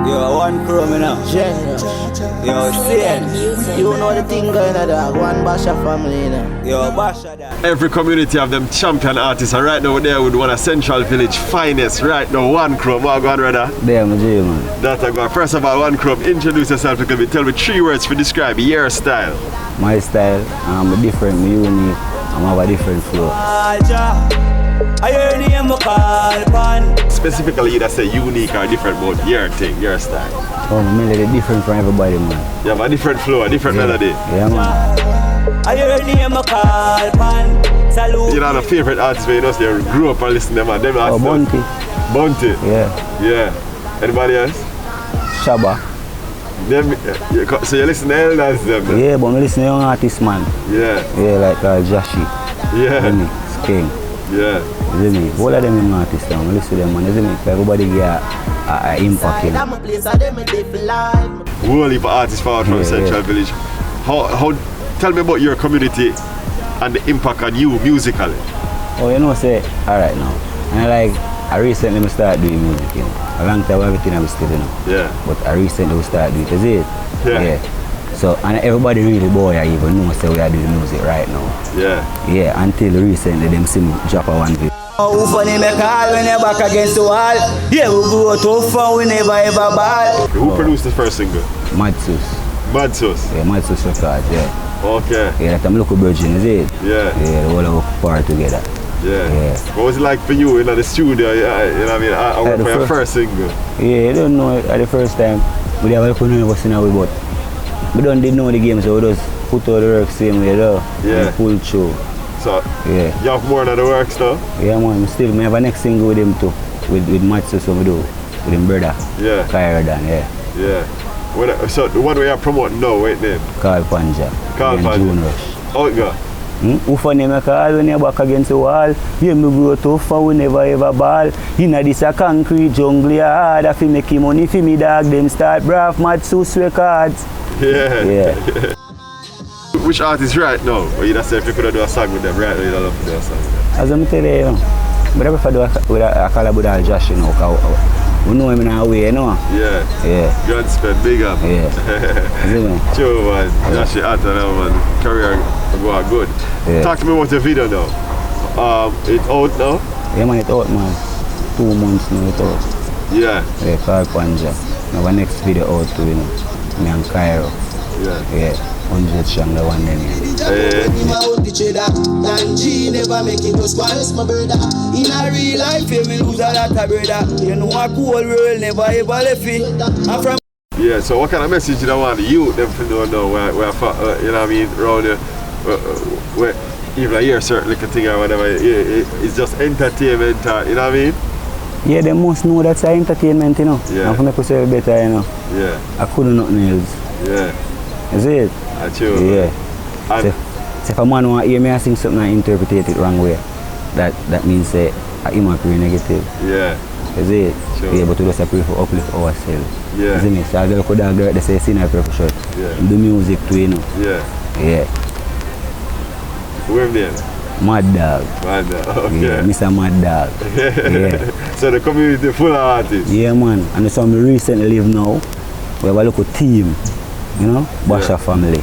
Yo, 1Krome now. Genius. Yo, Sien. You know the thing going on there. One Basha family, you know. Yo, Basha that. Every community have them champion artists, and right now we're there with one of Central Village finest. Right now, 1Krome. What going on, brother? Damn, man. That I go. First of all, 1Krome, introduce yourself to me. Tell me 3 words to describe your style. My style, I'm different, I'm unique. I have a different flow. I hear the name call upon. Specifically, you say unique or different about your thing, your style. Oh, I'm really different from everybody, man. You have a different flow, a different melody. Yeah, man. I hear the name call upon. Salute. You know the favorite artists where you know you grew up and listen to them and them Oh, artists. Bounty. Bounty? Yeah. Yeah. Anybody else? Shabba. Them, so you listen to elders them? Then? Yeah, but I listen to young artists, man. Yeah. Yeah, like Jashi. Yeah. King. Yeah. You see me? All of them young artists, I listen to them, man. You see me? Everybody get an impact, you know. Whole heap of artists forward from Central Village. How? Tell me about your community and the impact on you musically. Oh, you know, say, alright now. And I recently start doing music, you know. A long time everything I was still, you know. Yeah. But I recently start doing it, is it? Yeah. So, and everybody really, boy, I even know, say we are doing music right now. Yeah. Yeah, until recently, them see me drop a one video. Who funny me call when you back against the wall? Yeah, we go too far, we never ever ball. Who produced the first single? Madsus. Madsus? Yeah, Madsus Records, yeah. Okay. Yeah, like I'm local virgin, is it? Yeah. Yeah, the whole of us part together. Yeah. What was it like for you in the studio? You know what I mean? I worked for your first single. Yeah, I don't know at the first time. We have a nervous in our way, but we don't did know the game, so we just put all the work same way though. Yeah. And pull through. So yeah. You have more than the work stuff? Yeah, man. Still, I have a next single with him too. With Matsu, so we do. With him brother. Yeah. Kyradan, yeah. Yeah. So the one we are promoting now, wait name? Carl Panja. Carl Panja. June Rush. How it go? Who funny me call when you back against the wall? Yeah, me grow tough and we never ever ball. Inna this a concrete jungle, hard if you make money for me dog, them start brav Matsus Records. Yeah. Which artist right now? Or you just say if you could do a song with them right now, you'd love to do a song with them? As I'm telling you, but I prefer do a collab with all Josh, you know, because we know him in our way, you know? Yeah. God spend big up. Yeah. See me? True, man. Josh, you out now, man. Career go good. Yeah. Talk to me about your video now. It's out now? Yeah, man, it's out, man. 2 months now, it's out. Yeah. Yeah, Carl Panja. Now, our next video out too, you know. Me and Cairo. Yeah. 100 strong, the one then. Never make it was once, my brother. In a real life, you will lose a lot of brother. You know a cool world never ever left it. I'm from. Yeah, so what kind of message you want the youth them to know now where you know what I mean, around you, where even I hear certain little thing or whatever, it's just entertainment, you know what I mean? Yeah, they must know that's entertainment, you know. Yeah. And for me to say better, you know. Yeah. I couldn't nothing else. Yeah. Is it? That's true. Yeah. So if a man want to hear me sing something and interpret it wrong way, that means say he might be negative. Yeah. Is it? Sure. Yeah, but we just pray for uplift ourselves. Yeah. Is it? So I go to the girl, they say sin I pray for sure. Yeah. Do music too, you know. Yeah. Yeah. Where name? Mad Dog. Mad Dog, okay. Yeah, Mr. Mad Dog. Yeah. So the community full of artists? Yeah, man. And the we recently live now, we have a local team, you know, Basha family.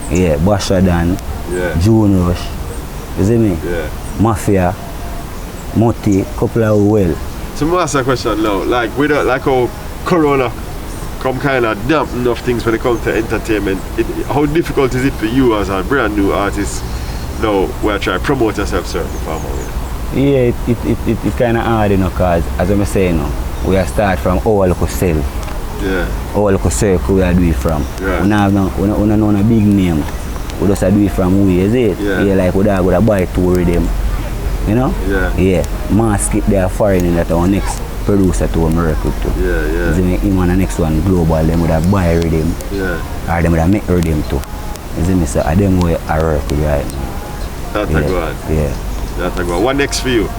Yeah, Basha Dan, June Rush, you see me? Yeah. Mafia, Moti, couple of well. So I ask a question now, like we don't like how Corona come kind of damp enough things when it comes to entertainment. How difficult is it for you as a brand new artist now where try to promote yourself certain form of way? Yeah, it kind of hard, you know, because as I'm saying, you know, we are start from our local self. Yeah. Our local circle we are do it from. Yeah. We don't know a big name. We just do it from we, is it? Yeah. Like we have a buy tour with them. You know? Yeah. Yeah. Mask it there foreign in that our next producer to America too. Yeah. You see him and the next one global, them would have buy with him. Yeah. Or them would have make with him too. You see me? So I them way I work with right now. That's a good. Yeah. That's a good. What next for you?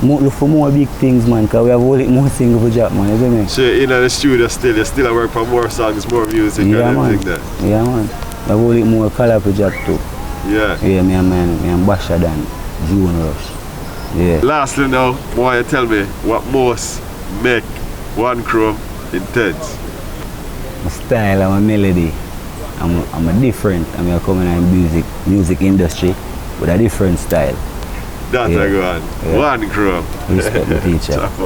Look for more big things, man, because we have all more singles for job, man, you see me? So in the studio you still work for more songs, more music and everything there? Yeah, man. We have all more color for job too. Yeah. Yeah, me and Basha Dan, June Rush. Yeah. Lastly now, why you tell me what most make 1Krome Intense. My style and my melody, I'm a different. I'm coming in the music industry with a different style. That's Yeah. a good one. Yeah. 1Krome. Respect the teacher.